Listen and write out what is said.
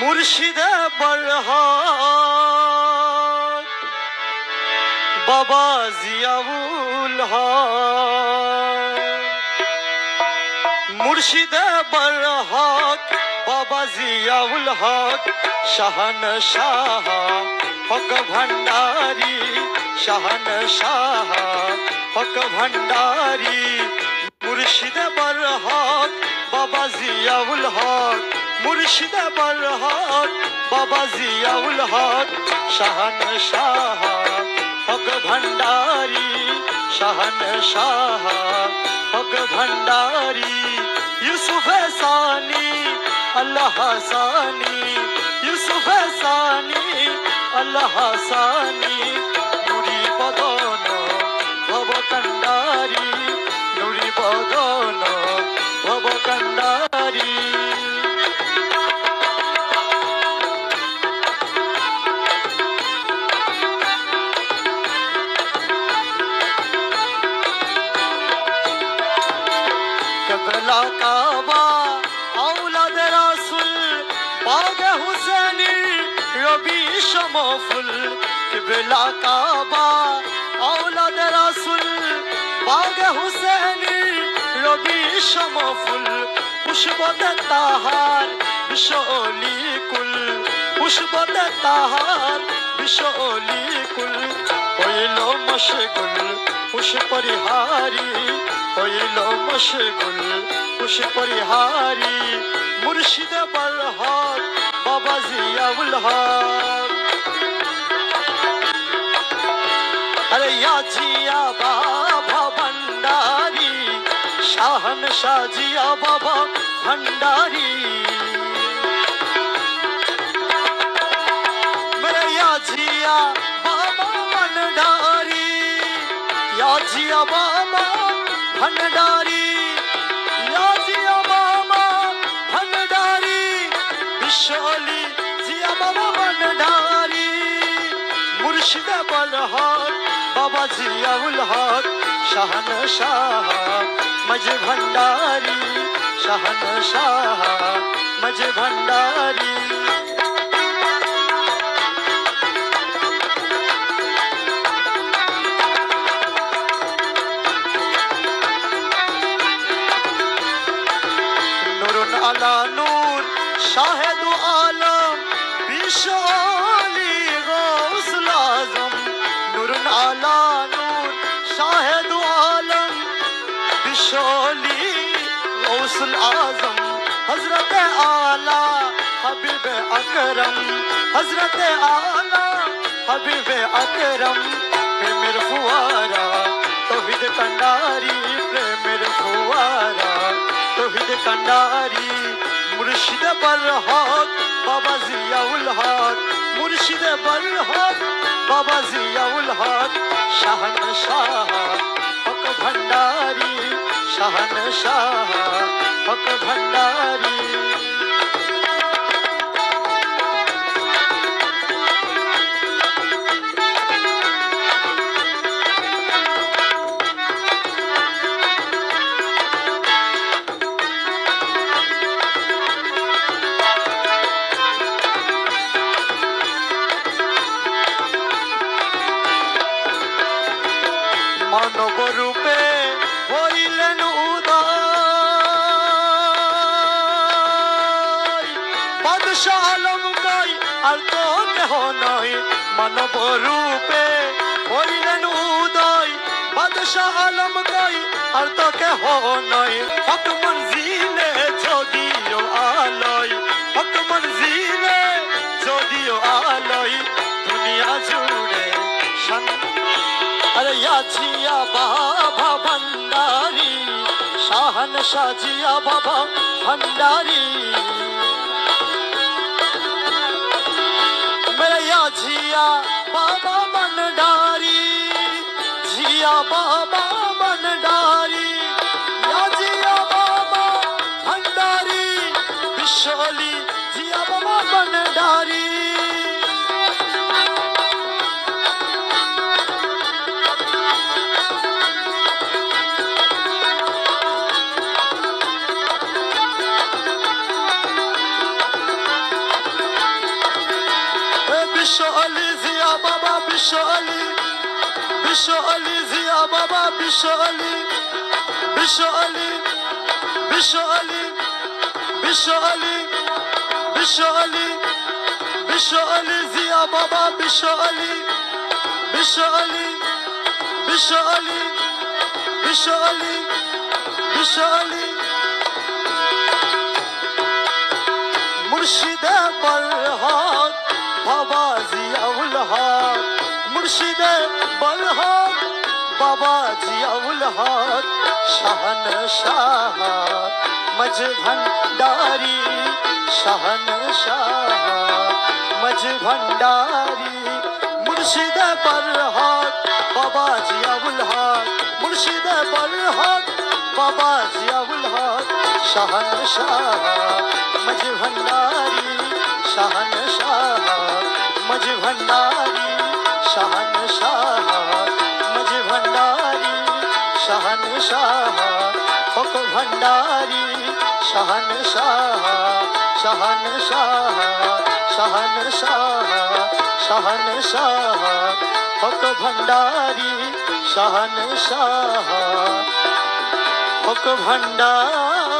মুর্শিদে বরহাত বাবা জিয়াউল হক, মুর্শিদে বরহাত বাবা জিয়াউল হক, শাহনশাহ হক ভান্ডারি, শাহনশাহ হক ভান্ডারি। মুর্শিদে বরহাত বাবা জিয়াউল হক, মুর্শিদে বরহাত বাবা জিয়াউল হক, শাহনশাহ হক ভান্ডারি, শাহনশাহ হক ভান্ডারি। ইউসুফ সানি আল্লাহ সানি, ইউসুফ সানি আল্লাহ সানি, নুরি বদন ভব কান্ডারি, নুরি বদন ভব কান্ডারি। কেবলা কাবা আওলাদ রাসূল বাগে হুসেনি রবি সমফুল, কেবলা কাবা আওলাদ রাসূল বাগে হুসেনি রবি সমফুল। পুষ্পতে তাহার বিশলি কুল, পুষ্পতে তাহার বিশলি কুল। হইল মশগুল পুষ্পরিহারি, হইল মশগুল পুষ্পরিহারি। মুর্শিদে বরহাত বাবা জিয়াউল হক, अरे या जिया बाबा भंडारी, शाहनशाह जिया बाबा भंडारी। मेरे या जिया बाबा भंडारी, या जिया बाबा भंडारी, या जिया बाबा भंडारी। विशोली जिया बाबा भंडारी। मुर्शिदे बरहात बाबा जियाउल हक, शाहनशाह मज भंडारी, शाहनशाह मज भंडारी। नूरुन अला नूर शाहिद आलम बिशोली गौसल आजम, नूरुन अला नूर शाहिद आलम बिशोली गौसल आजम। हजरत आला हबीब अकरम, हजरत आला हबीब अकरम। प्रेमेर फुआरा तौहीद कंडारी, प्रेमेर फुआरा तौहीद कंडारी। मुर्शिदे बरहात बाबा जियाउल हक, मुर्शिदे बरहात बाबा जियाउल हक, शाहनशाह हक भंडारी, शाहनशाह हक भंडारी। মানব রূপে হইলেন উদয়, বাদশাহ আলম কই আর তো কেহ নয়। মানব রূপে হইলেন উদয়, বাদশাহ আলম কই আর তো কেহ নয়। হক মঞ্জিলে যদিও আলয়, হক মঞ্জিলে যদিও আলয়। দুনিয়া জুড়ে अरे या जिया बाबा भंडारी, शाहनशाह जिया बाबा भंडारी। मेरे या जिया बाबा भंडारी, जिया बाबा भंडारी, या जिया बाबा भंडारी। बिशोली जिया बाबा भंडारी। বিশ্ব আলী, বিশ্ব আলী জিয়া বাবা, বিশ্ব আলী, বিশ্ব আলী, বিশ্ব আলী, বিশ্ব আলী, বিশ্ব আলী, বিশ্ব আলী জিয়া বাবা, বিশ্ব আলী, বিশ্ব আলী, বিশ্ব আলী, বিশ্ব আলী, বিশ্ব আলী। মুর্শিদে বরহক বাবা জিয়াউল হক, মুর্শিদে বরহক বাবা জিয়াউল হক, শাহনशाह मज भंडारी, शाहनशाह मज भंडारी। मुर्शिदे बरहक बाबा जियाउल हक, मुर्शिदे बरहक बाबा जियाउल हक, शाहनशाह मज भंडारी, शाहनशाह मज भंडारी, शाहनशाह मज भंडारी, शाहनशाह हक भंडारी, शाहनशाह, शाहनशाह, शाहनशाह, शाहनशाह हक भंडारी, शाहनशाह हक भंडारी।